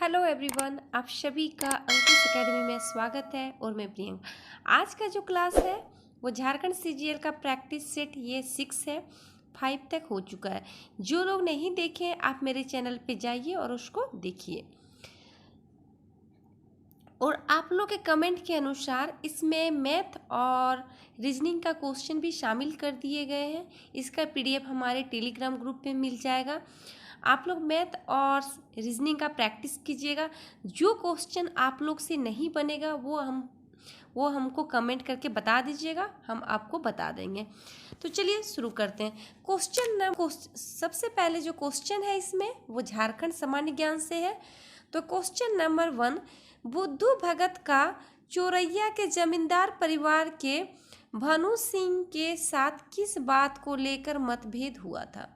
Hello everyone, आप सभी का अंकुश एकेडमी में स्वागत है। और मैं प्रियंका। आज का जो क्लास है वो झारखंड सीजीएल का प्रैक्टिस सेट ये 6 है, 5 तक हो चुका है। जो लोग नहीं देखे आप मेरे चैनल पे जाइए और उसको देखिए। और आप लोग के कमेंट के अनुसार इसमें मैथ और रीजनिंग का क्वेश्चन भी शामिल कर दिए गए हैं। इसका पीडीएफ हमारे टेलीग्राम ग्रुप पे मिल जाएगा। आप लोग मैथ और रीजनिंग का प्रैक्टिस कीजिएगा। जो क्वेश्चन आप लोग से नहीं बनेगा वो हमको कमेंट करके बता दीजिएगा, हम आपको बता देंगे। तो चलिए शुरू करते हैं। सबसे पहले जो क्वेश्चन है इसमें वो झारखंड सामान्य ज्ञान से है। तो क्वेश्चन नंबर 1, बुद्धू भगत का चोरैया के जमींदार परिवार के भानु सिंह के साथ किस बात को लेकर मतभेद हुआ था?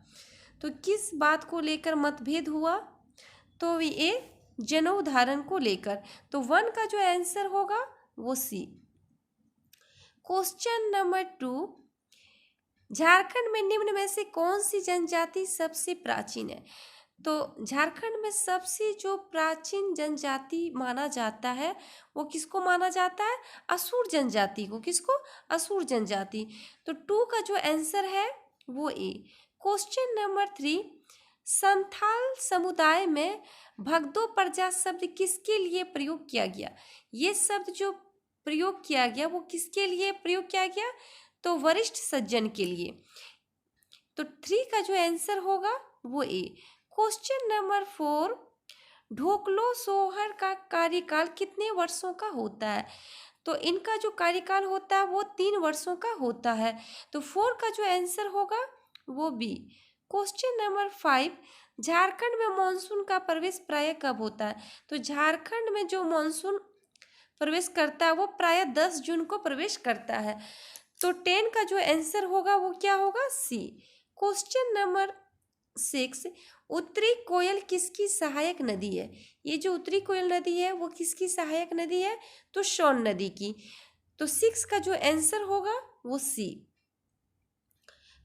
तो किस बात को लेकर मतभेद हुआ? तो ये जनेऊ धारण को लेकर। तो 1 का जो आंसर होगा वो सी। क्वेश्चन नंबर 2, झारखंड में निम्न में से कौन सी जनजाति सबसे प्राचीन है? तो झारखंड में सबसे जो प्राचीन जनजाति माना जाता है वो किसको माना जाता है? असुर जनजाति को। किसको? असुर जनजाति। तो 2 का जो आंसर है वो ए। क्वेश्चन नंबर 3, संथाल समुदाय में भगदो प्रजा शब्द किसके लिए प्रयोग किया गया? ये शब्द जो प्रयोग किया गया वो किसके लिए प्रयोग किया गया? तो वरिष्ठ सज्जन के लिए। तो 3 का जो आंसर होगा वो ए। क्वेश्चन नंबर 4, ढोकलो सोहर का कार्यकाल कितने वर्षों का होता है? तो इनका जो कार्यकाल होता है वो 3 वर्षों का होता है। तो 4 का जो आंसर होगा वो बी। क्वेश्चन नंबर 5, झारखंड में मानसून का प्रवेश प्राय कब होता है? तो झारखंड में जो मानसून प्रवेश करता है वो प्राय 10 जून को प्रवेश करता है। तो 10 का जो आंसर होगा वो क्या होगा? सी। क्वेश्चन नंबर 6, उत्तरी कोयल किसकी सहायक नदी है? ये जो उत्तरी कोयल नदी है वो किसकी सहायक नदी है? तो सोन नदी की। तो 6 का जो आंसर होगा वो सी।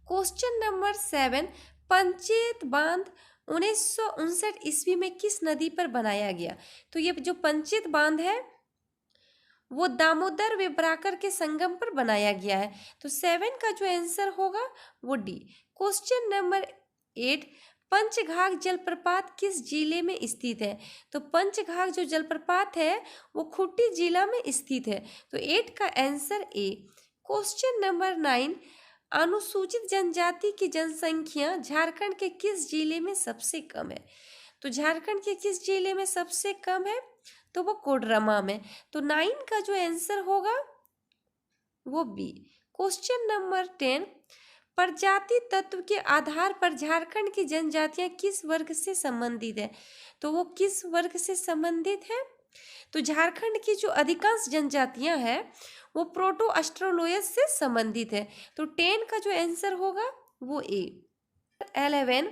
क्वेश्चन नंबर 7, पंचेत बांध 1959 ईस्वी में किस नदी पर बनाया गया? तो ये जो पंचेत बांध है वो दामोदर व बराकर के संगम पर बनाया गया है। तो 7 का जो आंसर होगा वो डी। क्वेश्चन नंबर 8, पंचघाघ जलप्रपात किस जिले में स्थित है? तो पंचघाघ जो जलप्रपात है वो खूंटी जिला में स्थित है। तो 8 का आंसर ए। क्वेश्चन नंबर 9, अनुसूचित जनजाति की जनसंख्या झारखंड के किस जिले में सबसे कम है? तो झारखंड के किस जिले में सबसे कम है? तो वो कोडरमा में। तो 9 का जो आंसर होगा वो बी। क्वेश्चन नंबर 10, प्रजाति तत्व के आधार पर झारखंड की जनजातियां किस वर्ग से संबंधित है? तो वो किस वर्ग से संबंधित है? तो झारखंड की जो अधिकांश जनजातियां हैं वो प्रोटो ऑस्ट्रोलोयस से संबंधित है। तो 10 का जो आंसर होगा वो ए। 11,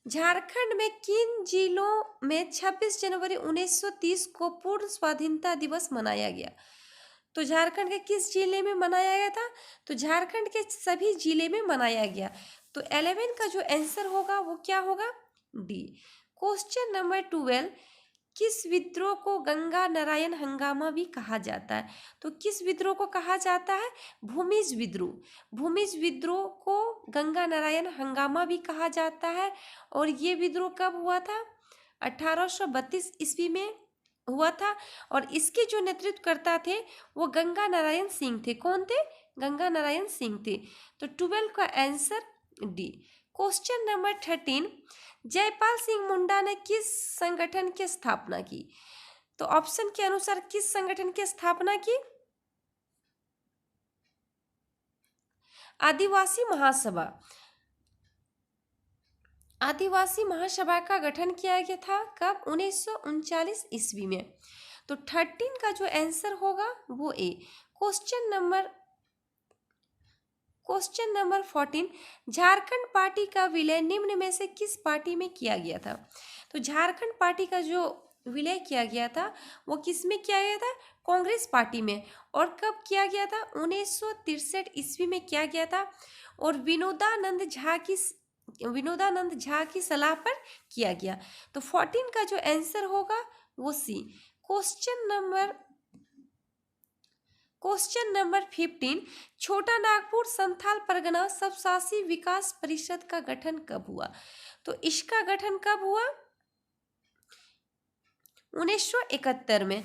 झारखंड में किन जिलों में 26 जनवरी 1930 को पूर्ण स्वाधीनता दिवस मनाया गया? तो झारखंड के किस जिले में मनाया गया था? तो झारखंड के सभी जिले में मनाया गया। तो 11 का जो आंसर होगा वो क्या होगा? डी। क्वेश्चन नंबर 12, किस विद्रोह को गंगा नारायण हंगामा भी कहा जाता है? तो किस विद्रोह को कहा जाता है? भूमिज विद्रोह। भूमिज विद्रोह को गंगा नारायण हंगामा भी कहा जाता है। और ये विद्रोह कब हुआ था? 1832 ईस्वी में हुआ था। और इसके जो नेतृत्व करता थे वो गंगा नारायण सिंह थे। कौन थे? गंगा नारायण सिंह थे। तो 12 का answer D. Question number 13, Jaipal Singh Munda ने किस संगठन की स्थापना की? तो ऑप्शन के अनुसार किस संगठन की स्थापना की? आदिवासी महासभा। आदिवासी महासभा का गठन किया गया था कब? 1939 ईस्वी में। तो 13 का जो आंसर होगा वो ए। क्वेश्चन नंबर 14, झारखंड पार्टी का विलय निम्न में से किस पार्टी में किया गया था? तो झारखंड पार्टी का जो विलय किया गया था वो किस में किया गया था? कांग्रेस पार्टी में। और कब किया गया था? 1963 ईस्वी में किया गया था। और विनोदानंद झा की विनोदानंद झा की सलाह पर किया गया। तो 14 का जो आंसर होगा वो सी। क्वेश्चन नंबर 15, छोटा नागपुर संथाल परगना सबशासी विकास परिषद का गठन कब हुआ? तो इसका गठन कब हुआ? 1971 में।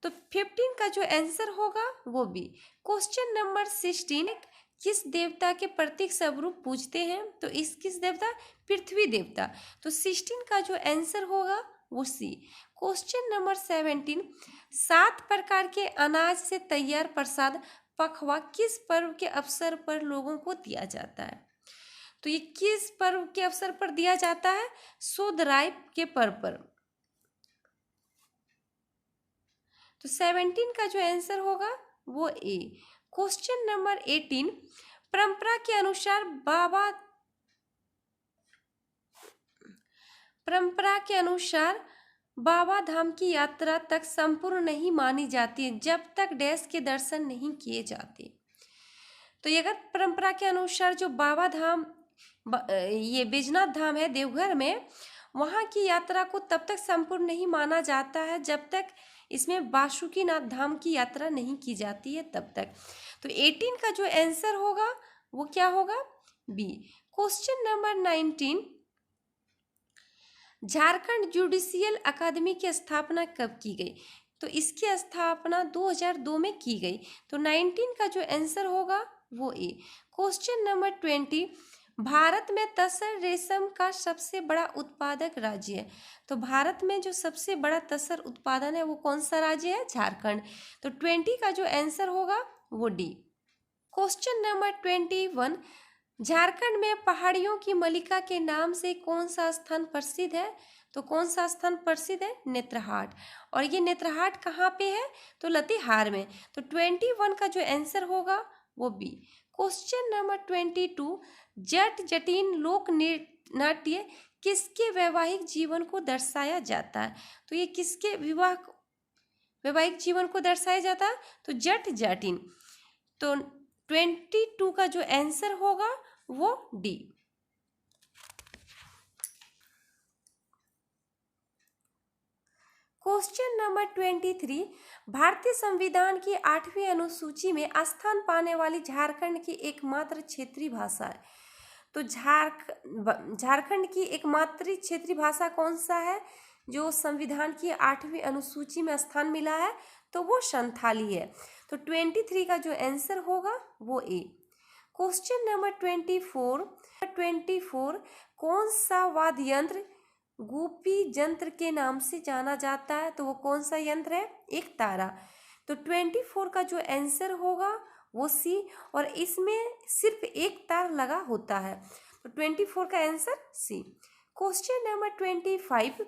तो 15 का जो आंसर होगा वो बी। क्वेश्चन नंबर 16, किस देवता के प्रतीक स्वरूप पूजते हैं? तो इस किस देवता? पृथ्वी देवता। तो 16 का जो आंसर होगा वो सी। क्वेश्चन नंबर 17, 7 प्रकार के अनाज से तैयार प्रसाद पखवा किस पर्व के अवसर पर लोगों को दिया जाता है? तो ये किस पर्व के अवसर पर दिया जाता है? सोदराय के पर्व पर। तो 17 का जो आंसर होगा वो ए। क्वेश्चन नंबर 18, परंपरा के अनुसार बाबा धाम की यात्रा तक संपूर्ण नहीं मानी जाती जब तक डैश के दर्शन नहीं किए जाते। तो ये अगर परंपरा के अनुसार जो बाबा धाम ये बैजनाथ धाम है देवघर में, वहाँ की यात्रा को तब तक संपूर्ण नहीं माना जाता है जब तक इसमें बासुकीनाथ धाम की यात्रा नहीं की जाती है तब तक। तो 18 का जो आंसर होगा वो क्या होगा? B. Question number 19, Jharkhand judicial academy की स्थापना कब की गई? तो इसकी स्थापना 2002 में की गई। तो 19 का जो आंसर होगा वो ए। क्वेश्चन नंबर 20, भारत में तसर रेशम का सबसे बड़ा उत्पादक राज्य है। तो भारत में जो सबसे बड़ा तसर उत्पादन है वो कौन सा राज्य है? झारखंड। तो 20 का जो आंसर होगा वो डी। क्वेश्चन नंबर 21, झारखंड में पहाड़ियों की मलिका के नाम से कौन सा स्थान प्रसिद्ध है? तो कौन सा स्थान प्रसिद्ध है? नेत्रहाट। और ये नेत्रहाट कहाँ पे है? तो लतेहार में। तो 21 का जो आंसर होगा वो B. Question number 22, Jat Jatin लोक नाट्य किसके वैवाहिक जीवन को दर्शाया जाता है? तो ये किसके वैवाहिक जीवन को दर्शाया जाता है? तो जट जटिन। तो 22 का जो आंसर होगा वो डी। क्वेश्चन नंबर 23, भारतीय संविधान की 8वीं अनुसूची में स्थान पाने वाली झारखंड की एकमात्र क्षेत्रीय भाषा है। तो झारखंड की एकमात्र क्षेत्रीय भाषा कौन सा है जो संविधान की 8वीं अनुसूची में स्थान मिला है? तो वो संथाली है। तो 23 का जो आंसर होगा वो ए। क्वेश्चन नंबर 24, कौन सा वाद्य यंत्र गोपी यंत्र के नाम से जाना जाता है? तो वो कौन सा यंत्र है? एक तारा। तो 24 का जो आंसर होगा वो सी, और इसमें सिर्फ एक तार लगा होता है। तो 24 का answer C. Question number 25,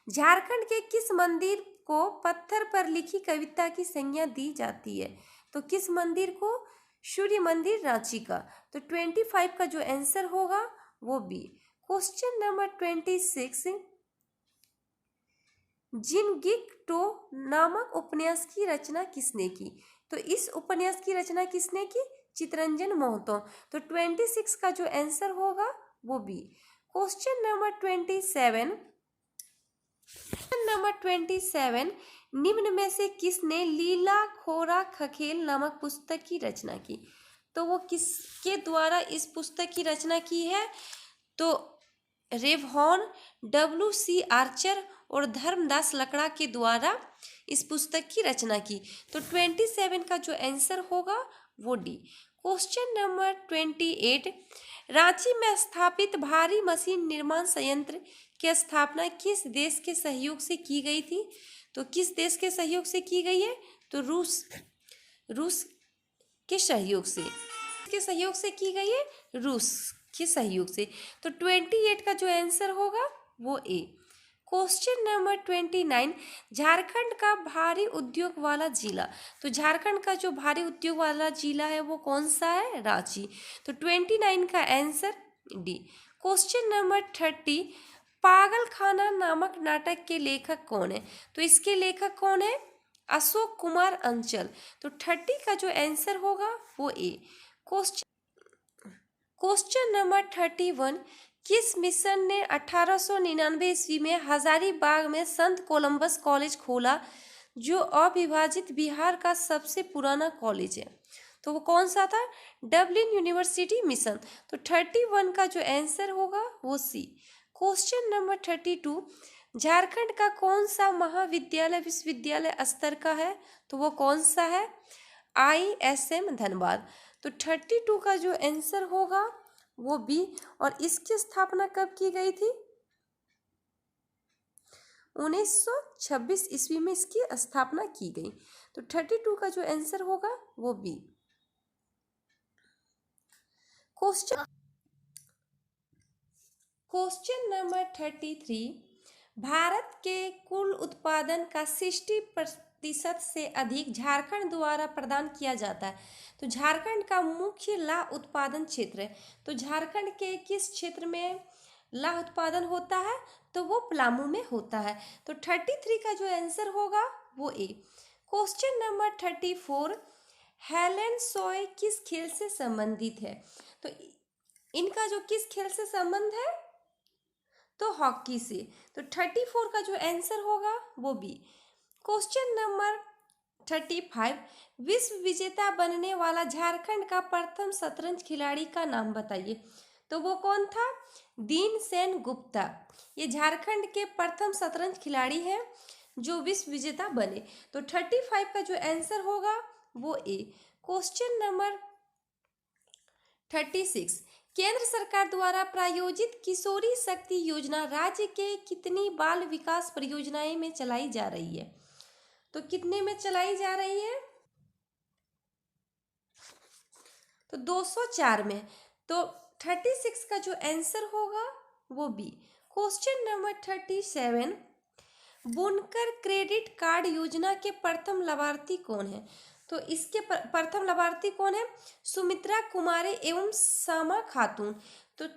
Jharkhand के किस मंदिर को पत्थर पर लिखी कविता की संज्ञा दी जाती है? तो किस मंदिर को? सूर्य मंदिर रांची का। तो 25 का जो आंसर होगा वो बी। क्वेश्चन नंबर 26, जिनगिक-टो नामक उपन्यास की रचना किसने की? तो इस उपन्यास की रचना किसने की? चितरंजन मोहतो। तो 26 का जो आंसर होगा वो बी। क्वेश्चन नंबर 27, निम्न में से किसने लीला खोरा खखेल नामक पुस्तक की रचना की? तो वो किसके द्वारा इस पुस्तक की रचना की है? तो रेवहॉन, W.C. आर्चर और धर्मदास लकड़ा के द्वारा इस पुस्तक की रचना की। तो 27 का जो आंसर होगा वो डी। क्वेश्चन नंबर 28, रांची में स्थापित भारी मशीन निर्माण संयंत्र की स्थापना किस देश के सहयोग से की गई थी? तो किस देश के सहयोग से की गई है? तो रूस के सहयोग से की गई है, रूस के सहयोग से। तो 28 का जो आंसर होगा वो ए। क्वेश्चन नंबर 29, झारखंड का भारी उद्योग वाला जिला। तो झारखंड का जो भारी उद्योग वाला जिला है वो कौन सा है? रांची। तो 29 का आंसर डी। क्वेश्चन नंबर 30, पागल खाना नामक नाटक के लेखक कौन है? तो इसके लेखक कौन है? अशोक कुमार अंचल। तो 30 का जो आंसर होगा वो ए। क्वेश्चन क्वेश्चन नंबर 31, किस मिशन ने 1899 ईस्वी में हजारीबाग में संत कोलंबस कॉलेज खोला, जो अविभाजित बिहार का सबसे पुराना कॉलेज है? तो वो कौन सा था? Dublin university mission. तो 31 का जो आंसर होगा वो सी। क्वेश्चन नंबर 32, झारखंड का कौन सा महाविद्यालय विश्वविद्यालय स्तर का है? तो वो कौन सा है? ISM धनबाद। तो 32 का जो आंसर होगा वो बी। और इसकी स्थापना कब की गई थी? 1926 ईस्वी में इसकी स्थापना की गई। तो 32 का जो आंसर होगा वो बी। क्वेश्चन नंबर 33, भारत के कुल उत्पादन का 60% से अधिक झारखंड द्वारा प्रदान किया जाता है। तो झारखंड का मुख्य ला उत्पादन क्षेत्र है। तो झारखंड के किस क्षेत्र में ला उत्पादन होता है? तो वो पलामू में होता है। तो 33 का जो आंसर होगा वो ए। क्वेश्चन नंबर 34, हेलेन सोय किस खेल से संबंधित है? तो इनका जो किस खेल से संबंध है? तो हॉकी से। तो 34 का जो आंसर होगा वो बी। क्वेश्चन नंबर 35, विश्व विजेता बनने वाला झारखंड का प्रथम शतरंज खिलाड़ी का नाम बताइए। तो वो कौन था? दीन सेन गुप्ता। ये झारखंड के प्रथम शतरंज खिलाड़ी हैं जो विश्व विजेता बने। तो 35 का जो आंसर होगा वो ए। क्वेश्चन नंबर 36, केंद्र सरकार द्वारा प्रायोजित किशोरी शक्ति योजना राज्य के कितनी बाल विकास परियोजनाएं में चलाई जा रही है? तो कितने में चलाई जा रही है? तो 204 में। तो 36 का जो आंसर होगा वो बी। क्वेश्चन नंबर 37, बुनकर क्रेडिट कार्ड योजना के प्रथम लाभार्थी कौन है? तो इसके प्रथम लाभार्थी कौन है? सुमित्रा कुमारी एवं सामा खातून। तो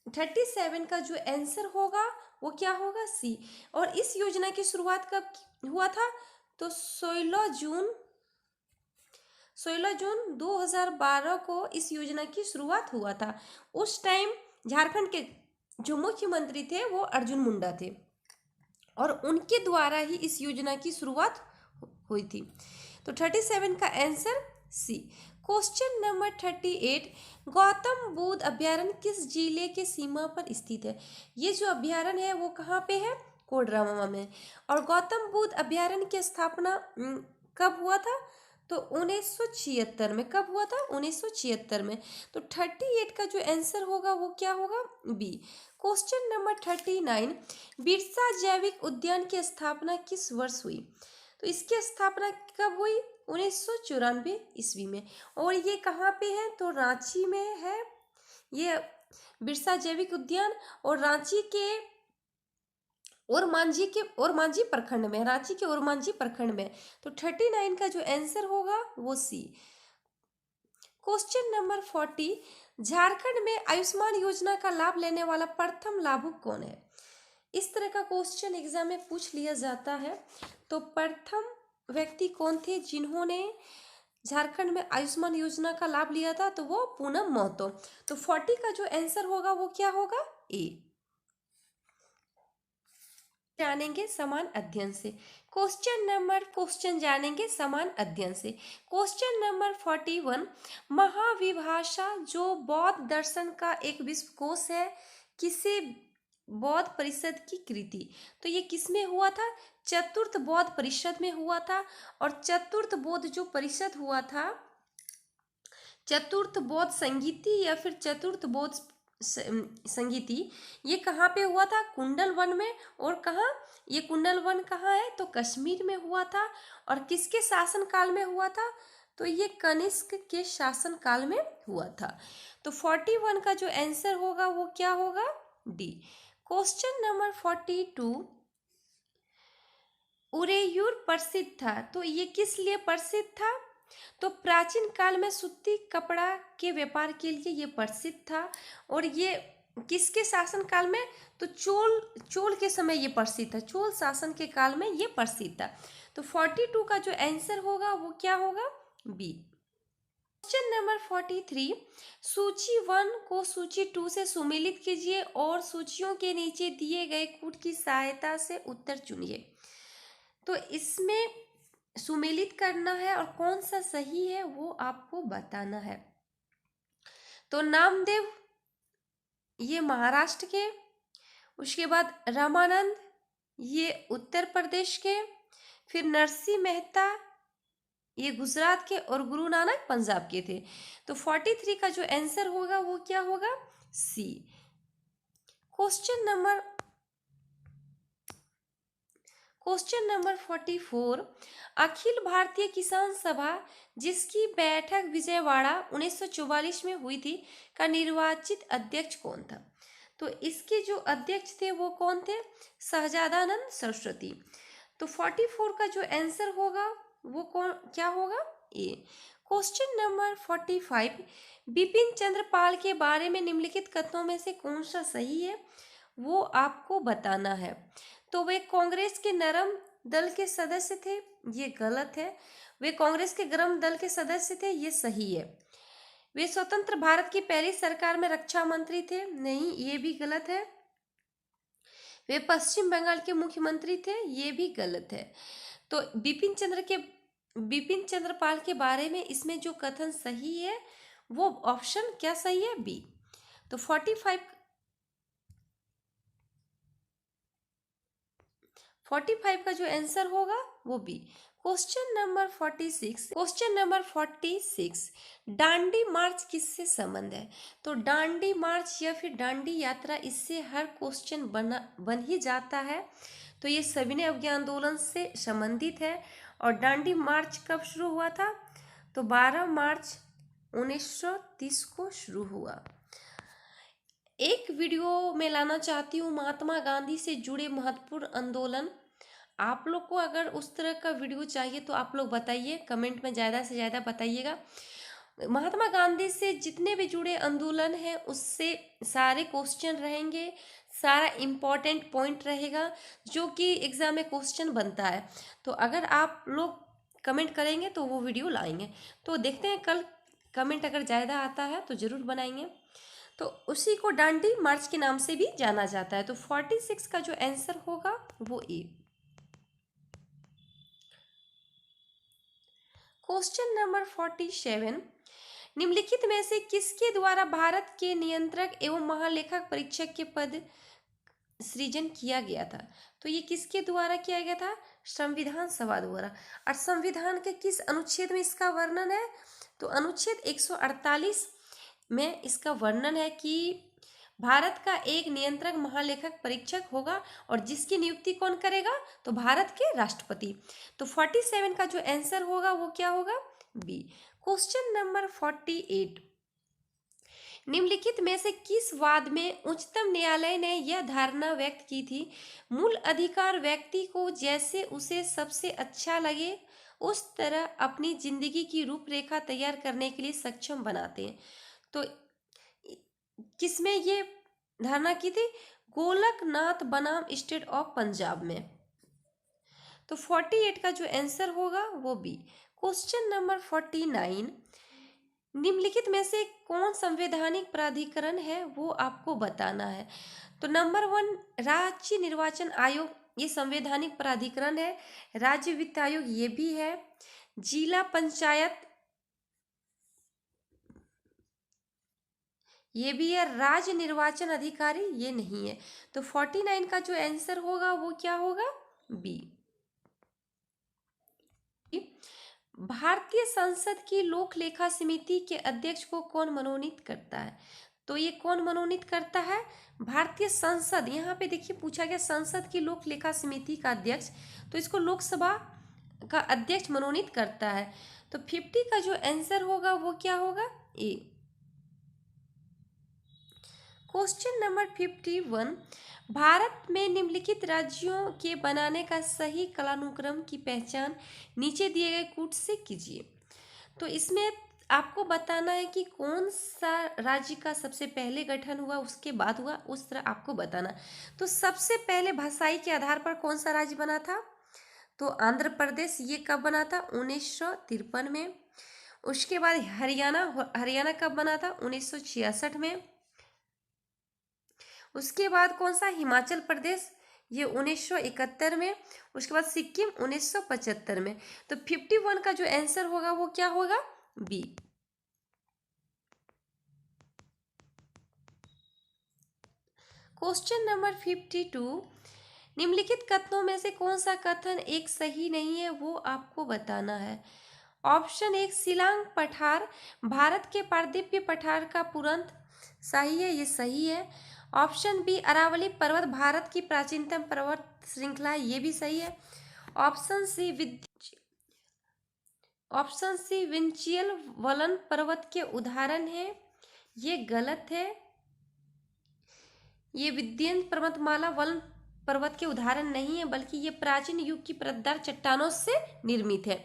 37 का जो आंसर होगा वो क्या होगा? सी। और इस योजना की शुरुआत कब हुआ था? तो 16 जून 2012 को इस योजना की शुरुआत हुआ था। उस टाइम झारखंड के जो मुख्यमंत्री थे वो अर्जुन मुंडा थे और उनके द्वारा ही इस योजना की शुरुआत हुई थी। तो 37 का answer C. Question number 38, Gautam Buddha अभ्यारण्य किस जिले के सीमा पर स्थित है? ये जो अभ्यारण्य है वो कहाँ पे है? कोडरमा में। और गौतम बुद्ध अभ्यारण्य की स्थापना कब हुआ था? तो 1976 में। कब हुआ था? 1976 में। तो 38 का जो आंसर होगा वो क्या होगा? बी। क्वेश्चन नंबर 39, बिरसा जैविक उद्यान की स्थापना किस वर्ष हुई? तो इसकी स्थापना कब हुई? 1994 ईस्वी में। और ये कहाँ पे है? तो रांची में है ये बिरसा जैविक उद्यान। और रांची के ओरमांझी प्रखंड में, रांची के ओरमांझी प्रखंड में। तो 39 का जो आंसर होगा वो सी। क्वेश्चन नंबर 40, झारखंड में आयुष्मान योजना का लाभ लेने वाला प्रथम लाभुक कौन है? इस तरह का क्वेश्चन एग्जाम में पूछ लिया जाता है। तो प्रथम व्यक्ति कौन थे जिन्होंने झारखंड में आयुष्मान योजना का लाभ लिया था? तो वो पूनम महतो। तो 40 का जो आंसर होगा वो क्या होगा? ए। जानेंगे समान अध्ययन से। क्वेश्चन जानेंगे समान अध्ययन से। क्वेश्चन नंबर 41, महाविभाषा जो बौद्ध दर्शन का एक विश्वकोश है, किसे बौद्ध परिषद की कृति? तो ये किसमें हुआ था? चतुर्थ बौद्ध परिषद में हुआ था। और चतुर्थ बौद्ध जो परिषद हुआ था, चतुर्थ बौद्ध संगीति या फिर चतुर्थ बौद्ध संगीति, ये कहाँ पे हुआ था? कुंडल वन में। और कहाँ? ये कुंडल वन कहाँ है? तो कश्मीर में हुआ था। और किसके शासन काल में हुआ था? तो ये कनिष्क के शासन काल में हुआ था। तो 41 का जो आंसर होगा वो क्या होगा? डी। क्वेश्चन नंबर 42, उरेयूर प्रसिद्ध था, तो ये किस लिए प्रसिद्ध था? तो प्राचीन काल में सूती कपड़ा के व्यापार के लिए ये प्रसिद्ध था। और ये किसके शासन काल में? तो चोल के समय ये प्रसिद्ध था। चोल शासन के काल में ये प्रसिद्ध था। तो 42 का जो आंसर होगा वो क्या होगा? बी। क्वेश्चन नंबर 43, सूची 1 को सूची 2 से सुमेलित कीजिए और सूचियों के नीचे दिए गए कूट की सहायता से उत्तर चुनिए। तो इसमें सुमेलित करना है और कौन सा सही है वो आपको बताना है। तो नामदेव ये महाराष्ट्र के, उसके बाद रामानंद ये उत्तर प्रदेश के, फिर नरसिंह मेहता ये गुजरात के और गुरु नानक पंजाब के थे। तो 43 का जो आंसर होगा वो क्या होगा? सी। क्वेश्चन नंबर 44, अखिल भारतीय किसान सभा जिसकी बैठक विजयवाड़ा 1944 में हुई थी का निर्वाचित अध्यक्ष कौन था? तो इसके जो अध्यक्ष थे वो कौन थे? शहजादानंद सरस्वती। तो 44 का जो आंसर होगा वो कौन क्या होगा? A. Question number 45, Bipin Chandra Pal के बारे में निम्नलिखित कथनों में से कौन सा सही है वो आपको बताना है। तो वे कांग्रेस के नरम दल के सदस्य थे, ये गलत है। वे कांग्रेस के गरम दल के सदस्य थे, ये सही है। वे स्वतंत्र भारत की पहली सरकार में रक्षा मंत्री थे, नहीं, ये भी गलत है। वे पश्चिम बंगाल के मुख्यमंत्री थे, ये भी गलत है। तो बिपिन चंद्र पाल के बारे में इसमें जो कथन सही है वो ऑप्शन क्या सही है? बी। तो 45 का जो आंसर होगा वो बी। क्वेश्चन नंबर 46, डांडी मार्च किससे संबंध है? तो डांडी मार्च या फिर डांडी यात्रा, इससे हर क्वेश्चन बन ही जाता है। तो ये सविनय अवज्ञा आंदोलन से संबंधित है। और डांडी मार्च कब शुरू हुआ था? तो 12 मार्च 1930 को शुरू हुआ। एक वीडियो में लाना चाहती हूँ महात्मा गांधी से जुड़े महत्वपूर्ण आंदोलन। आप लोग को अगर उस तरह का वीडियो चाहिए तो आप लोग बताइए, कमेंट में ज़्यादा से ज़्यादा बताइएगा। महात्मा गांधी से जितने भी जुड़े आंदोलन हैं उससे सारे क्वेश्चन रहेंगे, सारा इम्पोर्टेंट पॉइंट रहेगा जो कि एग्जाम में क्वेश्चन बनता है। तो अगर आप लोग कमेंट करेंगे तो वो वीडियो लाएंगे। तो देखते हैं कल कमेंट अगर ज़्यादा आता है तो ज़रूर बनाएंगे। तो उसी को डांडी मार्च के नाम से भी जाना जाता है। तो 46 का जो आंसर होगा वो ए। क्वेश्चन नंबर 47, निम्नलिखित में से किसके द्वारा भारत के नियंत्रक एवं महालेखक परीक्षक के पद सृजन किया गया था? तो ये किसके द्वारा किया गया था? संविधान सभा द्वारा। और संविधान के किस अनुच्छेद में इसका वर्णन है? तो अनुच्छेद 148 में इसका वर्णन है कि भारत का एक नियंत्रक महालेखक परीक्षक होगा और जिसकी नियुक्ति कौन करेगा? तो भारत के राष्ट्रपति। तो 47 का जो आंसर होगा वो क्या होगा? बी। क्वेश्चन नंबर 48, निम्नलिखित में से किस वाद में उच्चतम न्यायालय ने यह धारणा व्यक्त की थी, मूल अधिकार व्यक्ति को जैसे उसे सबसे अच्छा लगे उस तरह अपनी जिंदगी की रूपरेखा तैयार करने के लिए सक्षम बनाते हैं? तो किसमें ये धारणा की थी? गोलकनाथ बनाम स्टेट ऑफ पंजाब में। तो 48 का जो आंसर होगा वो बी। क्वेश्चन नंबर 49, निम्नलिखित में से कौन संवैधानिक प्राधिकरण है वो आपको बताना है। तो नंबर 1 राज्य निर्वाचन आयोग, ये संवैधानिक प्राधिकरण है। राज्य वित्त आयोग ये भी है। जिला पंचायत ये भी है। राज्य निर्वाचन अधिकारी ये नहीं है। तो 49 का जो आंसर होगा वो क्या होगा? बी। भारतीय संसद की लोक लेखा समिति के अध्यक्ष को कौन मनोनीत करता है? तो ये कौन मनोनीत करता है? भारतीय संसद। यहाँ पे देखिए पूछा गया संसद की लोक लेखा समिति का अध्यक्ष, तो इसको लोकसभा का अध्यक्ष मनोनीत करता है। तो 50 का जो आंसर होगा वो क्या होगा? ए। क्वेश्चन नंबर 51, भारत में निम्नलिखित राज्यों के बनाने का सही कालानुक्रम की पहचान नीचे दिए गए कूट से कीजिए। तो इसमें आपको बताना है कि कौन सा राज्य का सबसे पहले गठन हुआ, उसके बाद हुआ, उस तरह आपको बताना। तो सबसे पहले भाषाई के आधार पर कौन सा राज्य बना था? तो आंध्र प्रदेश। ये कब बना था? 1953 में। उसके बाद हरियाणा, हरियाणा कब बना था? 1966 में। उसके बाद कौन सा? हिमाचल प्रदेश, ये 1971 में। उसके बाद सिक्किम 1975 में। तो 51 का जो आंसर होगा वो क्या होगा? बी। क्वेश्चन नंबर 52, निम्नलिखित कथनों में से कौन सा कथन एक सही नहीं है, वो आपको बताना है। ऑप्शन एक, शिलांग पठार भारत के पारदीप्य पठार का तुरंत सही है, ये सही है। ऑप्शन बी, अरावली पर्वत भारत की प्राचीनतम पर्वत श्रृंखला है, ये भी सही है। ऑप्शन सी विंचियल वलन पर्वत के उदाहरण है, ये गलत है। ये विंध्य पर्वतमाला वलन पर्वत के उदाहरण नहीं है, बल्कि ये प्राचीन युग की परतदार चट्टानों से निर्मित है।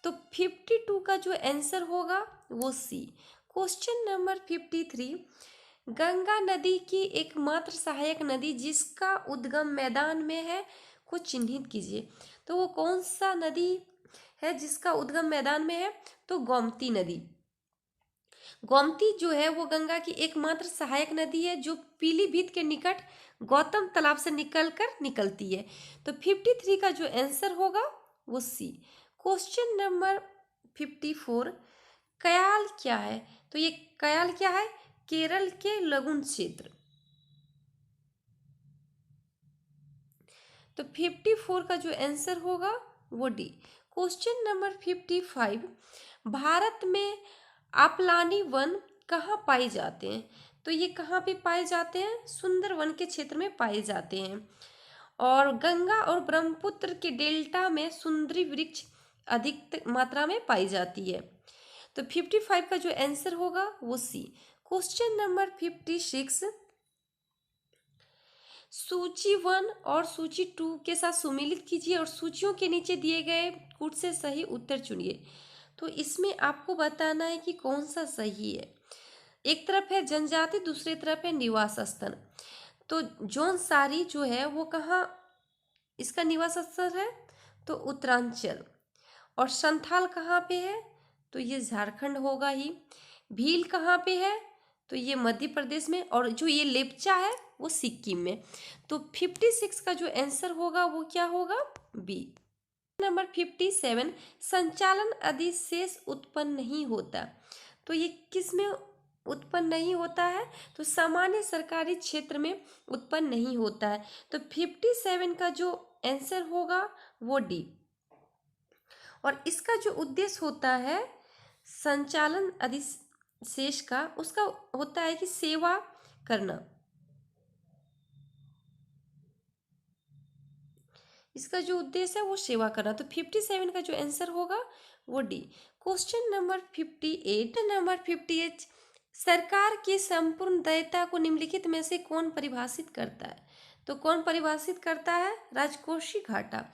तो 52 का जो आंसर होगा वो सी। क्वेश्चन नंबर 53, गंगा नदी की एकमात्र सहायक नदी जिसका उद्गम मैदान में है को चिन्हित कीजिए। तो वो कौन सा नदी है जिसका उद्गम मैदान में है? तो गोमती नदी। गोमती जो है वो गंगा की एकमात्र सहायक नदी है जो पीलीभीत के निकट गौतम तालाब से निकलती है। तो 53 का जो आंसर होगा वो सी। क्वेश्चन नंबर 54, कयाल क्या है? तो ये कयाल क्या है? केरल के लगुन क्षेत्र। तो 54 का जो आंसर होगा वो डी। क्वेश्चन नंबर 55, भारत में आपलानी वन कहाँ पाए जाते हैं? तो ये कहाँ पे पाए जाते हैं? सुंदरवन के क्षेत्र में पाए जाते हैं। और गंगा और ब्रह्मपुत्र के डेल्टा में सुंदरी वृक्ष अधिक मात्रा में पाई जाती है। तो 55 का जो आंसर होगा वो सी। क्वेश्चन नंबर 56, सूची 1 और सूची 2 के साथ सुमेलित कीजिए और सूचियों के नीचे दिए गए कूट से सही उत्तर चुनिए। तो इसमें आपको बताना है कि कौन सा सही है। एक तरफ है जनजाति, दूसरी तरफ है निवास स्थल। तो जौनसारी जो है वो कहाँ इसका निवास स्थल है? तो उत्तरांचल। और संथाल कहाँ पे है? तो ये झारखंड होगा ही। भील कहाँ पे है? तो ये मध्य प्रदेश में। और जो ये लेप्चा है वो सिक्किम में। तो 56 का जो आंसर होगा वो क्या होगा? बी। नंबर 57, संचालन अधिशेष उत्पन्न नहीं होता। तो ये किस में उत्पन्न नहीं होता है? तो सामान्य सरकारी क्षेत्र में उत्पन्न नहीं होता है। तो 57 का जो आंसर होगा वो डी। और इसका जो उद्देश्य होता है संचालन अधिशेष का, उसका होता है कि सेवा करना। इसका जो उद्देश्य है वो सेवा करना। तो 57 का जो आंसर होगा वो डी। क्वेश्चन नंबर 58, सरकार की संपूर्ण दायित्व को निम्नलिखित में से कौन परिभाषित करता है? तो कौन परिभाषित करता है? राजकोषीय घाटा।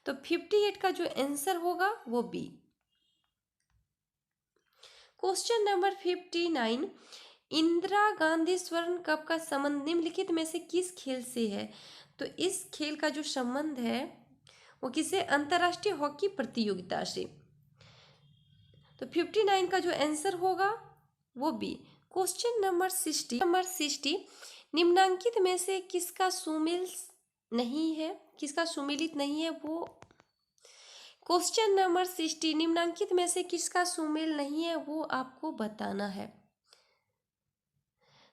तो 58 का जो आंसर होगा वो B. Question number 59, Indira Gandhi स्वर्ण कप का संबंध निम्नलिखित में से किस खेल से है? तो इस खेल का जो संबंध है वो किसे? अंतर्राष्ट्रीय हॉकी प्रतियोगिता से। तो 59 का जो आंसर होगा वो बी। क्वेश्चन नंबर 60, निम्नांकित में से किसका सुमेलित नहीं है वो। क्वेश्चन नंबर 60, निम्नांकित में से किसका सुमेल नहीं है वो आपको बताना है।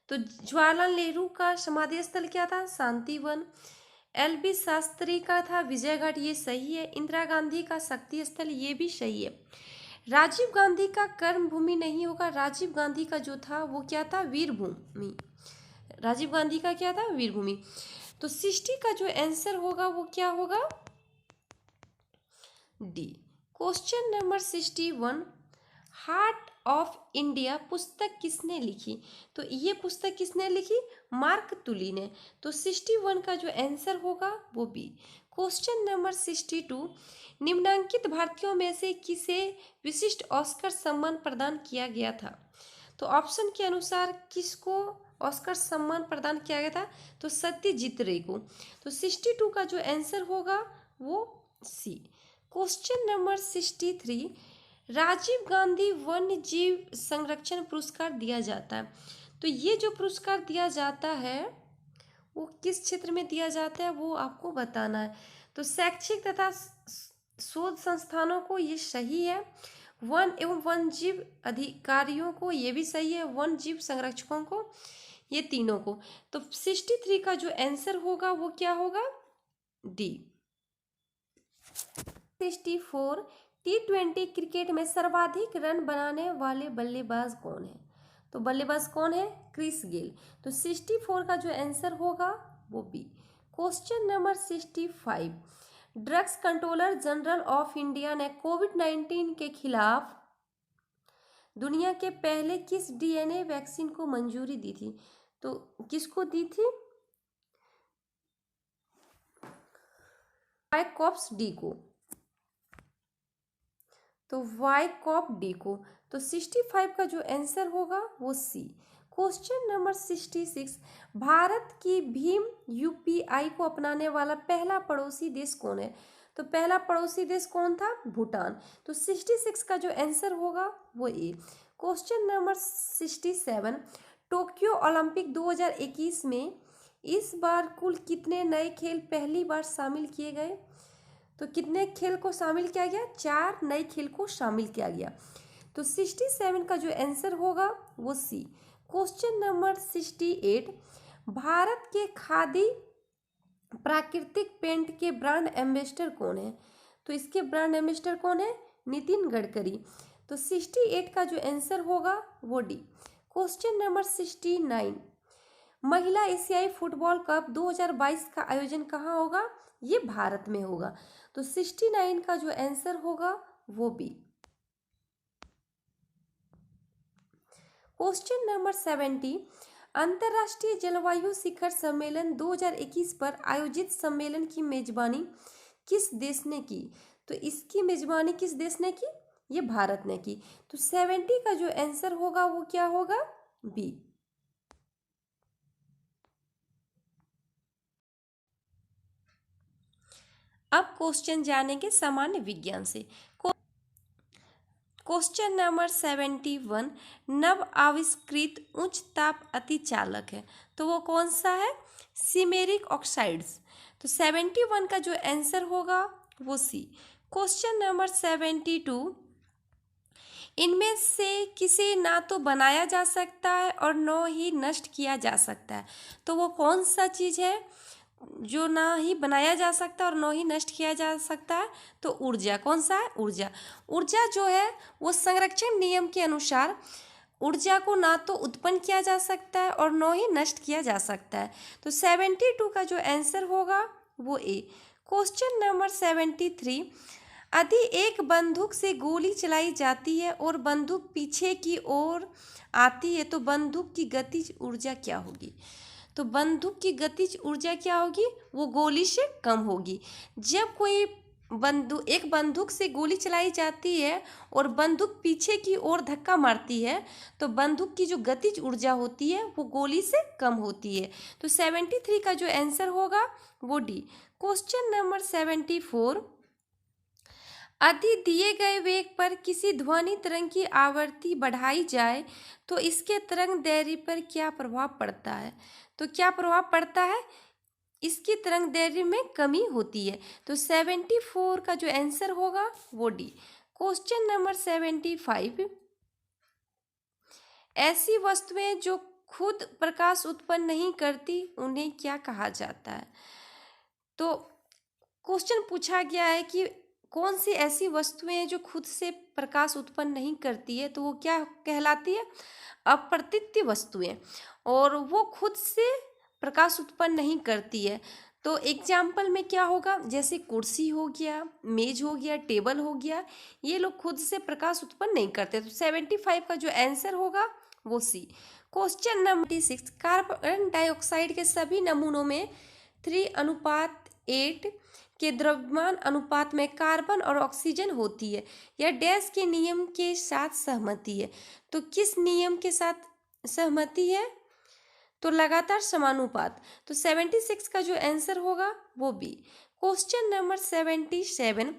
तो जवाहरलाल नेहरू का समाधि स्थल क्या था? शांतिवन। LB शास्त्री का था विजय घाट, ये सही है। इंदिरा गांधी का शक्ति स्थल, ये भी सही है। राजीव गांधी का कर्म भूमि नहीं होगा। राजीव गांधी का जो था वो क्या था? वीर भूमि। राजीव गांधी का क्या था? वीर भूमि। तो 60 का जो आंसर होगा वो क्या होगा? D. Question number 61, heart of India पुस्तक किसने लिखी? तो ये पुस्तक किसने लिखी? मार्क तुली ने। तो 61 का जो आंसर होगा वो बी। क्वेश्चन नंबर 62, निम्नांकित भारतीयों में से किसे विशिष्ट ऑस्कर सम्मान प्रदान किया गया था? तो ऑप्शन के अनुसार किसको ऑस्कर सम्मान प्रदान किया गया था? तो सत्यजीत रे को। तो 62 का जो आंसर होगा वो सी। क्वेश्चन नंबर 63, राजीव गांधी वन्य जीव संरक्षण पुरस्कार दिया जाता है। तो ये जो पुरस्कार दिया जाता है वो किस क्षेत्र में दिया जाता है वो आपको बताना है। तो शैक्षिक तथा शोध संस्थानों को ये सही है, वन एवं वन जीव अधिकारियों को ये भी सही है, वन जीव संरक्षकों को, ये तीनों को। तो 63 का जो आंसर होगा वो क्या होगा, डी। 64 T20 क्रिकेट में सर्वाधिक रन बनाने वाले बल्लेबाज कौन है? तो बल्लेबाज कौन है, क्रिस गेल। तो 64 का जो आंसर होगा वो B. Question number 65, drugs controller general of India ने कोविड-19 के खिलाफ दुनिया के पहले किस डीएनए वैक्सीन को मंजूरी दी थी? तो किसको दी थी, वाइकॉप्स डी को। तो वाइकॉप डी को। तो 65 का जो आंसर होगा वो सी। क्वेश्चन नंबर 66, भारत की भीम यूपीआई को अपनाने वाला पहला पड़ोसी देश कौन है? तो पहला पड़ोसी देश कौन था, भूटान। तो 66 का जो आंसर होगा वो ए। क्वेश्चन नंबर 67, टोक्यो ओलंपिक 2021 में इस बार कुल कितने नए खेल पहली बार शामिल किए गए? तो कितने खेल को शामिल किया गया, 4 नए खेल को शामिल किया गया। तो 67 का जो आंसर होगा वो सी। क्वेश्चन नंबर 68, भारत के खादी प्राकृतिक पेंट के ब्रांड एम्बेसडर कौन है? तो इसके ब्रांड एम्बेसडर कौन है, नितिन गडकरी। तो 68 का जो आंसर होगा वो डी। क्वेश्चन नंबर 69, महिला एशियाई फुटबॉल कप 2022 का आयोजन कहाँ होगा? ये भारत में होगा। तो 69 का जो आंसर होगा वो बी। क्वेश्चन नंबर 70, अंतर्राष्ट्रीय जलवायु शिखर सम्मेलन 2021 पर आयोजित सम्मेलन की मेजबानी किस देश ने की? तो इसकी मेजबानी किस देश ने की, ये भारत ने की। तो 70 का जो आंसर होगा वो क्या होगा, बी। अब क्वेश्चन जानेंगे सामान्य विज्ञान से। क्वेश्चन नंबर 71, नव आविष्कृत उच्च ताप अतिचालक है, तो वो कौन सा है, सिमेरिक ऑक्साइड्स। तो 71 का जो आंसर होगा वो सी। क्वेश्चन नंबर 72, इनमें से किसे ना तो बनाया जा सकता है और न ही नष्ट किया जा सकता है, तो वो कौन सा चीज़ है जो ना ही बनाया जा सकता है और न ही नष्ट किया जा सकता है? तो ऊर्जा। कौन सा है, ऊर्जा। ऊर्जा जो है वो संरक्षण नियम के अनुसार ऊर्जा को ना तो उत्पन्न किया जा सकता है और न ही नष्ट किया जा सकता है। तो 72 का जो आंसर होगा वो ए। क्वेश्चन नंबर 73, यदि एक बंदूक से गोली चलाई जाती है और बंदूक पीछे की ओर आती है तो बंदूक की गतिज ऊर्जा क्या होगी? तो बंदूक की गतिज ऊर्जा क्या होगी, वो गोली से कम होगी। जब कोई एक बंदूक से गोली चलाई जाती है और बंदूक पीछे की ओर धक्का मारती है तो बंदूक की जो गतिज ऊर्जा होती है वो गोली से कम होती है। तो 73 का जो आंसर होगा वो डी। क्वेश्चन नंबर 74, यदि दिए गए वेग पर किसी ध्वनि तरंग की आवृत्ति बढ़ाई जाए तो इसके तरंग दैर्ध्य पर क्या प्रभाव पड़ता है? तो क्या प्रभाव पड़ता है, इसकी तरंग दैर्ध्य में कमी होती है। तो 74 का जो आंसर होगा वो डी। क्वेश्चन नंबर 75, ऐसी वस्तुएं जो खुद प्रकाश उत्पन्न नहीं करती उन्हें क्या कहा जाता है? तो क्वेश्चन पूछा गया है कि कौन सी ऐसी वस्तुएं जो खुद से प्रकाश उत्पन्न नहीं करती है, तो वो क्या कहलाती है, अप्रतीत वस्तुएं, और वो खुद से प्रकाश उत्पन्न नहीं करती है। तो एग्जाम्पल में क्या होगा, जैसे कुर्सी हो गया, मेज हो गया, टेबल हो गया, ये लोग खुद से प्रकाश उत्पन्न नहीं करते। तो 75 का जो आंसर होगा वो सी। क्वेश्चन नंबर 6, कार्बन डाइऑक्साइड के सभी नमूनों में 3:8 के द्रव्यमान अनुपात में कार्बन और ऑक्सीजन होती है, यह डैश के नियम के साथ सहमति है। तो किस नियम के साथ सहमति है? तो लगातार समानुपात, तो 76 का जो आंसर होगा वो बी। क्वेश्चन नंबर 77,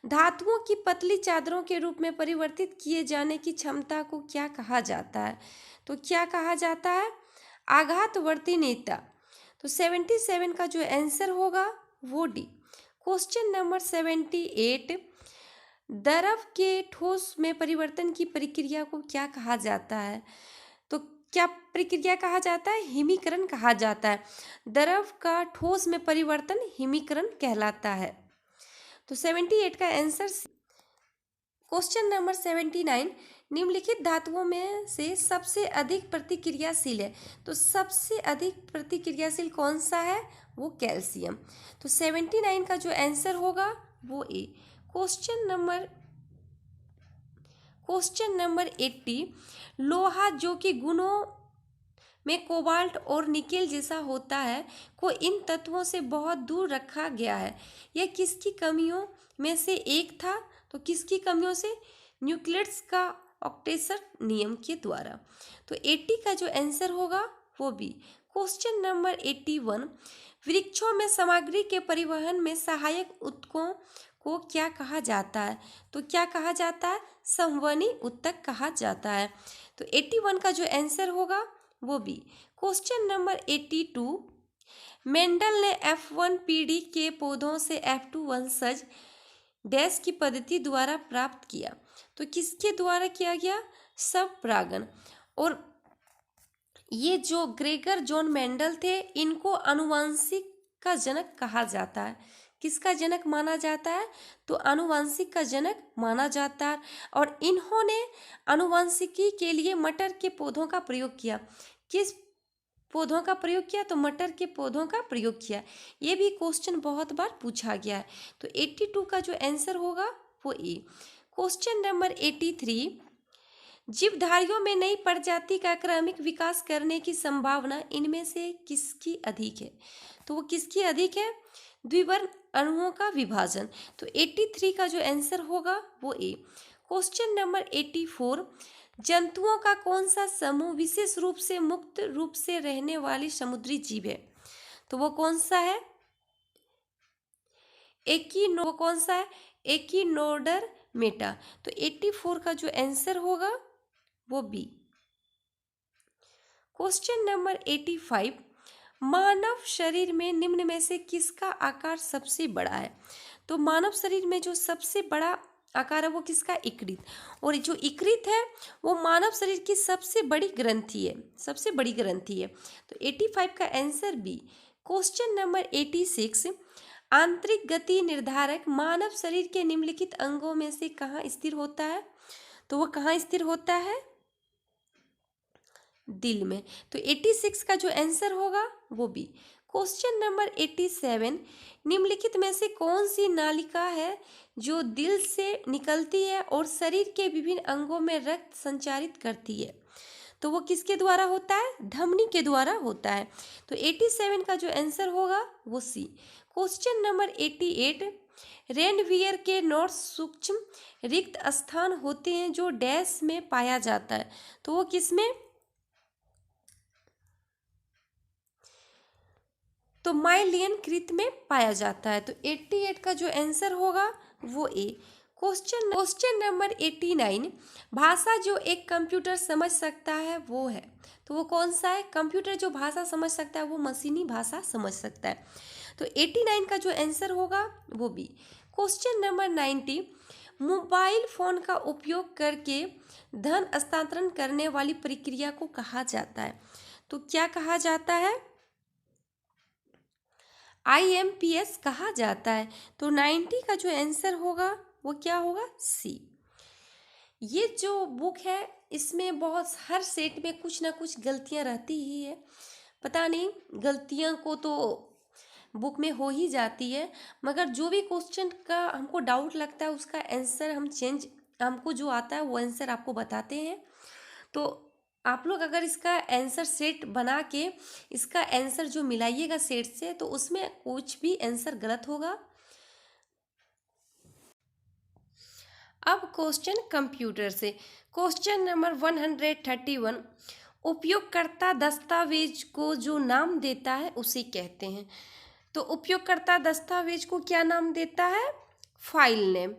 धातुओं की पतली चादरों के रूप में परिवर्तित किए जाने की क्षमता को क्या कहा जाता है? तो क्या कहा जाता है? आघातवर्तीनीयता। तो 77 का जो आंसर होगा वो डी। क्वेश्चन नंबर 78, द्रव के ठोस में परिवर्तन की प्रक्रिया को क्या कहा जाता है? तो क्या प्रक्रिया कहा जाता है? हिमीकरण कहा जाता है। द्रव का ठोस में परिवर्तन हिमीकरण कहलाता है। तो 78 का आंसर। क्वेश्चन नंबर 79, निम्नलिखित धातुओं में से सबसे अधिक प्रतिक्रियाशील है। तो सबसे अधिक प्रतिक्रियाशील कौन सा है? वो कैल्शियम। तो 79 का जो आंसर होगा वो ए। क्वेश्चन नंबर 80, लोहा जो कि गुणों में कोबाल्ट और निकेल जैसा होता है को इन तत्वों से बहुत दूर रखा गया है। यह किसकी कमियों में से एक था? तो किसकी कमियों से? न्यूक्लियस का ऑक्टेशन नियम के द्वारा। तो 80 का जो आंसर होगा वो बी। क्वेश्चन नंबर 81, वृक्षों में सामग्री के परिवहन में सहायक ऊतकों को क्या कहा जाता है? तो क्या कहा जाता है? संवहनी ऊतक कहा जाता है। तो 81 का जो आंसर होगा वो बी। क्वेश्चन नंबर 82, मेंडल ने F1 पीढ़ी के पौधों से F2 वंशज डैश की पद्धति द्वारा प्राप्त किया। तो किसके द्वारा किया गया? स्वपरागण। और ये जो ग्रेगर जॉन मेंडल थे, इनको आनुवंशिक का जनक कहा जाता है। किसका जनक माना जाता है? तो आनुवंशिक का जनक माना जाता है। और इन्होंने आनुवंशिकी के लिए मटर के पौधों का प्रयोग किया। किस पौधों का प्रयोग किया? तो मटर के पौधों का प्रयोग किया। ये भी क्वेश्चन बहुत बार पूछा गया है। तो 82 का जो आंसर होगा वो ए। क्वेश्चन नंबर 83, जीवधारियों में नई प्रजाति का क्रमिक विकास करने की संभावना इनमें से किसकी अधिक है? तो वो किसकी अधिक है? द्विवर्ण अणुओं का विभाजन। तो 83 का जो आंसर होगा वो ए। क्वेश्चन नंबर 84, जंतुओं का कौन सा समूह विशेष रूप से मुक्त रूप से रहने वाली समुद्री जीव है? तो वो कौन सा है? एकिनोडर मेटा। तो 84 का जो आंसर होगा वो बी। क्वेश्चन नंबर 85, मानव शरीर में निम्न में से किसका आकार सबसे बड़ा है? तो मानव शरीर में जो सबसे बड़ा आकार है वो किसका? यकृत। और जो यकृत है वो मानव शरीर की सबसे बड़ी ग्रंथि है, सबसे बड़ी ग्रंथि है। तो 85 का आंसर बी। क्वेश्चन नंबर 86, आंतरिक गति निर्धारक मानव शरीर के निम्नलिखित अंगों में से कहाँ स्थिर होता है? तो वो कहाँ स्थिर होता है? दिल में। तो 86 का जो आंसर होगा वो बी। क्वेश्चन नंबर 87, निम्नलिखित में से कौन सी नालिका है जो दिल से निकलती है और शरीर के विभिन्न अंगों में रक्त संचारित करती है? तो वो किसके द्वारा होता है? धमनी के द्वारा होता है। तो 87 का जो आंसर होगा वो सी। क्वेश्चन नंबर 88, रेनवियर के नोट्स सूक्ष्म रिक्त स्थान होते हैं जो डैश में पाया जाता है। तो वो किसमें? तो माइलियन कृत में पाया जाता है। तो 88 का जो आंसर होगा वो ए। क्वेश्चन नंबर 89, भाषा जो एक कंप्यूटर समझ सकता है वो है। तो वो कौन सा है? कंप्यूटर जो भाषा समझ सकता है वो मशीनी भाषा समझ सकता है। तो 89 का जो आंसर होगा वो B. Question number 90, mobile phone का उपयोग करके धन हस्तांतरण करने वाली प्रक्रिया को कहा जाता है। तो क्या कहा जाता है? IMPS कहा जाता है। तो 90 का जो आंसर होगा वो क्या होगा? सी। ये जो बुक है इसमें बहुत हर सेट में कुछ ना कुछ गलतियां रहती ही है। पता नहीं, गलतियां को तो बुक में हो ही जाती है, मगर जो भी क्वेश्चन का हमको डाउट लगता है उसका आंसर हमको जो आता है वो आंसर आपको बताते हैं। तो आप लोग अगर इसका आंसर सेट बना के इसका आंसर जो मिलाइएगा सेट से, तो उसमें कुछ भी आंसर गलत होगा। अब क्वेश्चन कंप्यूटर से। क्वेश्चन नंबर 131, उपयोगकर्ता दस्तावेज को जो नाम देता है उसे कहते हैं। तो उपयोगकर्ता दस्तावेज को क्या नाम देता है? File name.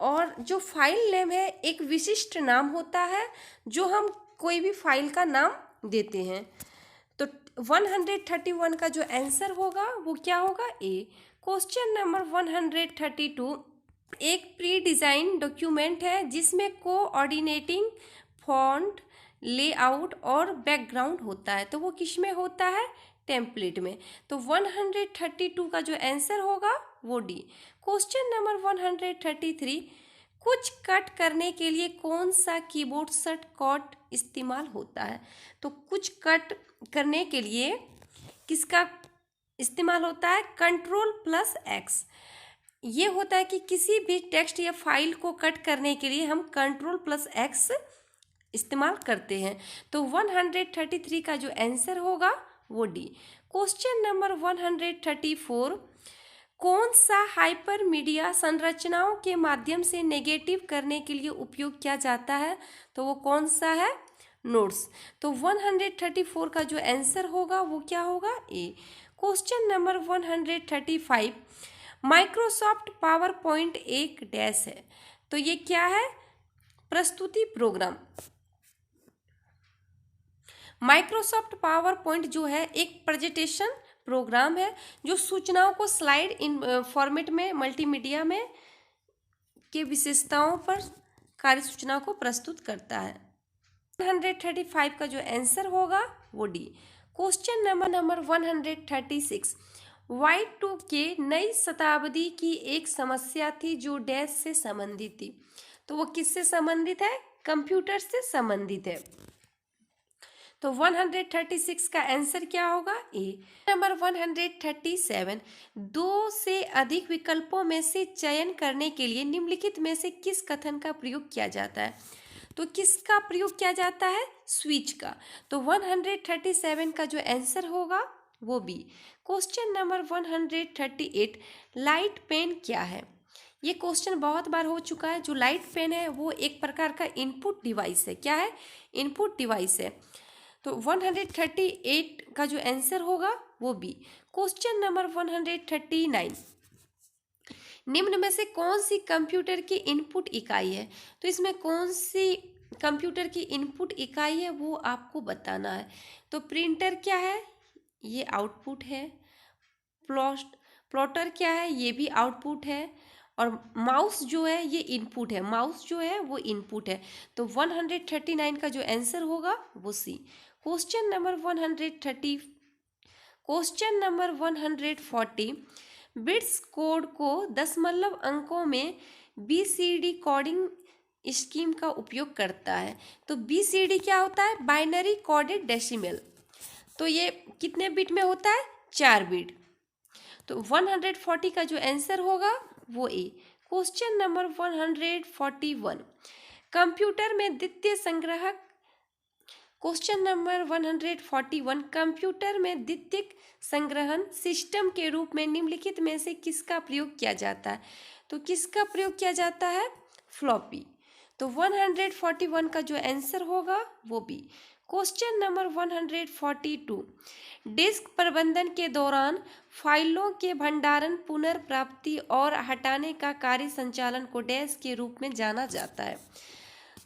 और जो फाइल नेम है एक विशिष्ट नाम होता है जो हम कोई भी फाइल का नाम देते हैं। तो 131 का जो आंसर होगा वो क्या होगा? ए। क्वेश्चन नंबर 132, एक प्री डिज़ाइन डॉक्यूमेंट है जिसमें कोऑर्डिनेटिंग फॉन्ट, लेआउट और बैकग्राउंड होता है, तो वो किस में होता है? टेम्पलेट में। तो 132 का जो आंसर होगा वो डी। क्वेश्चन नंबर 133, कुछ कट करने के लिए कौन सा कीबोर्ड शॉर्टकट इस्तेमाल होता है? तो कुछ कट करने के लिए किसका इस्तेमाल होता है? Ctrl+X। ये होता है कि किसी भी टेक्स्ट या फाइल को कट करने के लिए हम Ctrl+X इस्तेमाल करते हैं। तो 133 का जो आंसर होगा वो डी। क्वेश्चन नंबर 134, कौन सा हाइपरमीडिया संरचनाओं के माध्यम से नेगेटिव करने के लिए उपयोग किया जाता है? तो वो कौन सा है? नोट्स। तो 134 का जो आंसर होगा वो क्या होगा? A. Question number 135, Microsoft PowerPoint एक डैश है, तो ये क्या है? प्रस्तुति प्रोग्राम। माइक्रोसॉफ्ट पावर पॉइंट जो है एक प्रेजेंटेशन प्रोग्राम है जो सूचनाओं को स्लाइड इन फॉर्मेट में मल्टीमीडिया में के विशेषताओं पर कार्य सूचनाओं को प्रस्तुत करता है। 135 का जो आंसर होगा वो डी। क्वेश्चन नंबर 136, Y2K नई शताब्दी की एक समस्या थी जो डैश से संबंधित थी, तो वो किससे संबंधित है? कंप्यूटर से संबंधित है। तो 136 का आंसर क्या होगा? ए। नंबर 137, दो से अधिक विकल्पों में से चयन करने के लिए निम्नलिखित में से किस कथन का प्रयोग किया जाता है? तो किसका प्रयोग किया जाता है? स्विच का। तो 137 का जो आंसर होगा वो B. Question number 138, light pen क्या है? ये क्वेश्चन बहुत बार हो चुका है। जो लाइट पेन है वो एक प्रकार का इनपुट डिवाइस है। क्या है? इनपुट डिवाइस है। तो 138 का जो आंसर होगा वो बी। क्वेश्चन नंबर 139, निम्न में से कौन सी कंप्यूटर की इनपुट इकाई है? तो इसमें कौन सी कंप्यूटर की इनपुट इकाई है वो आपको बताना है। तो प्रिंटर क्या है? ये आउटपुट है। प्लॉटर क्या है? ये भी आउटपुट है। और माउस जो है ये इनपुट है। माउस जो है वो इनपुट है। तो 139 का जो आंसर होगा वो सी। क्वेश्चन नंबर 140, बिट्स कोड को दशमलव अंकों में BCD कोडिंग स्कीम का उपयोग करता है। तो BCD क्या होता है? Binary coded decimal. तो ये कितने बिट में होता है? 4 बिट। तो 140 का जो आंसर होगा वो ए। क्वेश्चन नंबर 141, कंप्यूटर में द्वितीय संग्राहक। क्वेश्चन नंबर 141, कंप्यूटर में द्वितीयक संग्रहण सिस्टम के रूप में निम्नलिखित में से किसका प्रयोग किया जाता है? तो किसका प्रयोग किया जाता है? फ्लॉपी। तो 141 का जो आंसर होगा वो बी। क्वेश्चन नंबर 142, डिस्क प्रबंधन के दौरान फाइलों के भंडारण, पुनर्प्राप्ति और हटाने का कार्य संचालन को डैश के रूप में जाना जाता है।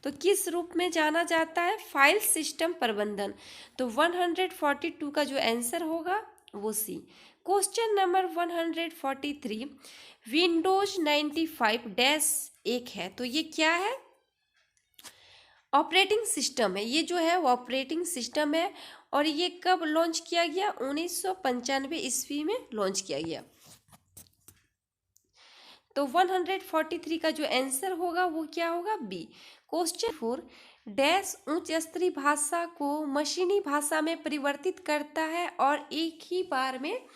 तो किस रूप में जाना जाता है? फाइल सिस्टम प्रबंधन। तो 142 का जो आंसर होगा वो सी। क्वेश्चन नंबर 143, विंडोज 95 डैश 1 है, तो ये क्या है? ऑपरेटिंग सिस्टम है। ये जो है वो ऑपरेटिंग सिस्टम है। और ये कब लॉन्च किया गया? 1995 ईस्वी में लॉन्च किया गया। तो 143 का जो आंसर होगा वो क्या होगा? बी। क्वेश्चन 4, डैश उच्च स्तरीय भाषा को मशीनी भाषा में परिवर्तित करता है और एक ही बार में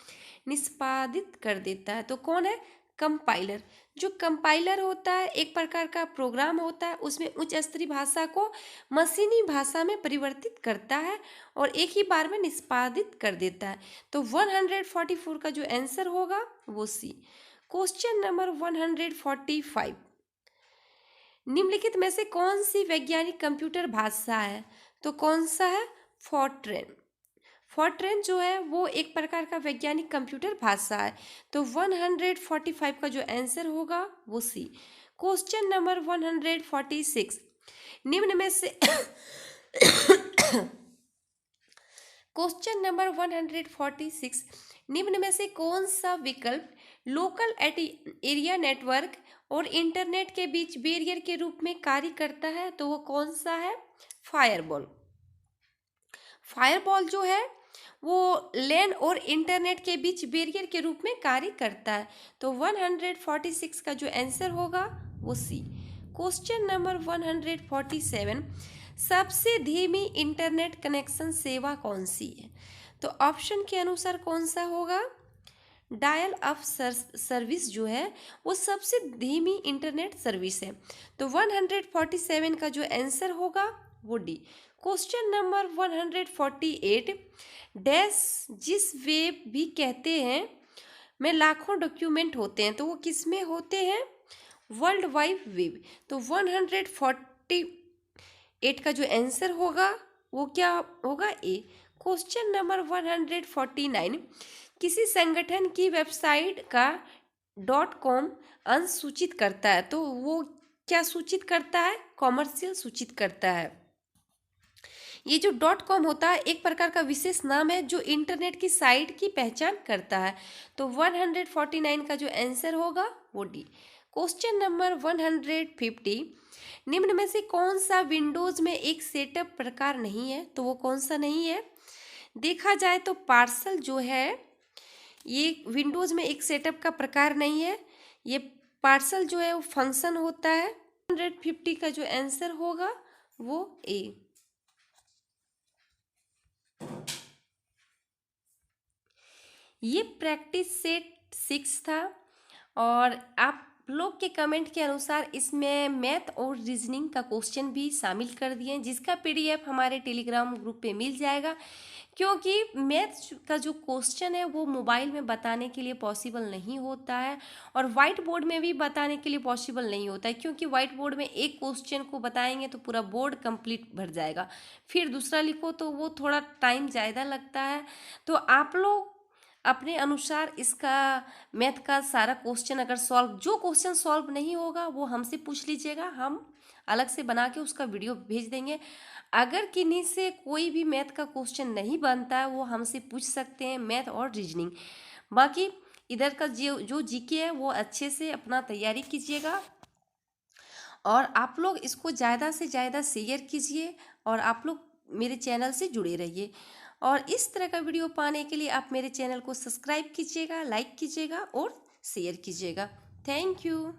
निष्पादित कर देता है, तो कौन है? कंपाइलर। जो कंपाइलर होता है एक प्रकार का प्रोग्राम होता है, उसमें उच्च स्तरीय भाषा को मशीनी भाषा में परिवर्तित करता है और एक ही बार में निष्पादित कर देता है। तो 144 का जो आंसर होगा वो सी। क्वेश्चन नंबर 145, निम्नलिखित में से कौन सी वैज्ञानिक कंप्यूटर भाषा है? तो कौन सा है? फॉर्ट्रेन। फॉर्ट्रेन जो है वो एक प्रकार का वैज्ञानिक कंप्यूटर भाषा है। तो 145 का जो आंसर होगा वो सी। क्वेश्चन नंबर 146, निम्न में से क्वेश्चन नंबर 146, निम्न में से कौन सा विकल्प लोकल एरिया नेटवर्क और इंटरनेट के बीच बैरियर के रूप में कार्य करता है? तो वो कौन सा है? फायरवॉल। फायरवॉल जो है वो लैन और इंटरनेट के बीच बैरियर के रूप में कार्य करता है। तो 146 का जो आंसर होगा वो सी। क्वेश्चन नंबर 147, सबसे धीमी इंटरनेट कनेक्शन सेवा कौन सी है? तो ऑप्शन के अनुसार कौन सा होगा? डायल अप सर्विस जो है वो सबसे धीमी इंटरनेट सर्विस है। तो 147 का जो आंसर होगा वो डी। क्वेश्चन नंबर 148, डैश जिस वेब भी कहते हैं में लाखों डॉक्यूमेंट होते हैं, तो वो किस में होते हैं? World wide web. तो 148 का जो आंसर होगा वो क्या होगा? ए। क्वेश्चन नंबर 149, किसी संगठन की वेबसाइट का .com अंश सूचित करता है, तो वो क्या सूचित करता है? कॉमर्शियल सूचित करता है। ये जो .com होता है एक प्रकार का विशेष नाम है जो इंटरनेट की साइट की पहचान करता है। तो 149 का जो आंसर होगा वो डी। क्वेश्चन नंबर 150, निम्न में से कौन सा विंडोज में एक सेटअप प्रकार नहीं है? तो वो कौन सा नहीं है? देखा जाए तो पार्सल जो है ये विंडोज में एक सेटअप का प्रकार नहीं है। ये पार्सल जो है वो फंक्शन होता है। 150 का जो आंसर होगा वो ए। ये प्रैक्टिस सेट 6 था और आप लोग के कमेंट के अनुसार इसमें मैथ और रीजनिंग का क्वेश्चन भी शामिल कर दिए, जिसका पीडीएफ हमारे टेलीग्राम ग्रुप पे मिल जाएगा। क्योंकि मैथ का जो क्वेश्चन है वो मोबाइल में बताने के लिए पॉसिबल नहीं होता है और वाइट बोर्ड में भी बताने के लिए पॉसिबल नहीं होता है, क्योंकि वाइट बोर्ड में एक क्वेश्चन को बताएंगे तो पूरा बोर्ड कंप्लीट भर जाएगा, फिर दूसरा लिखो तो वो थोड़ा टाइम ज़्यादा लगता है। तो आप लोग अपने अनुसार इसका मैथ का सारा क्वेश्चन अगर जो क्वेश्चन सॉल्व नहीं होगा वो हमसे पूछ लीजिएगा, हम अलग से बना के उसका वीडियो भेज देंगे। अगर किन्हीं से कोई भी मैथ का क्वेश्चन नहीं बनता है वो हमसे पूछ सकते हैं, मैथ और रीजनिंग। बाकी इधर का जो जीके है वो अच्छे से अपना तैयारी कीजिएगा और आप लोग इसको ज़्यादा से ज़्यादा शेयर कीजिए और आप लोग मेरे चैनल से जुड़े रहिए। और इस तरह का वीडियो पाने के लिए आप मेरे चैनल को सब्सक्राइब कीजिएगा, लाइक कीजिएगा और शेयर कीजिएगा। Thank you.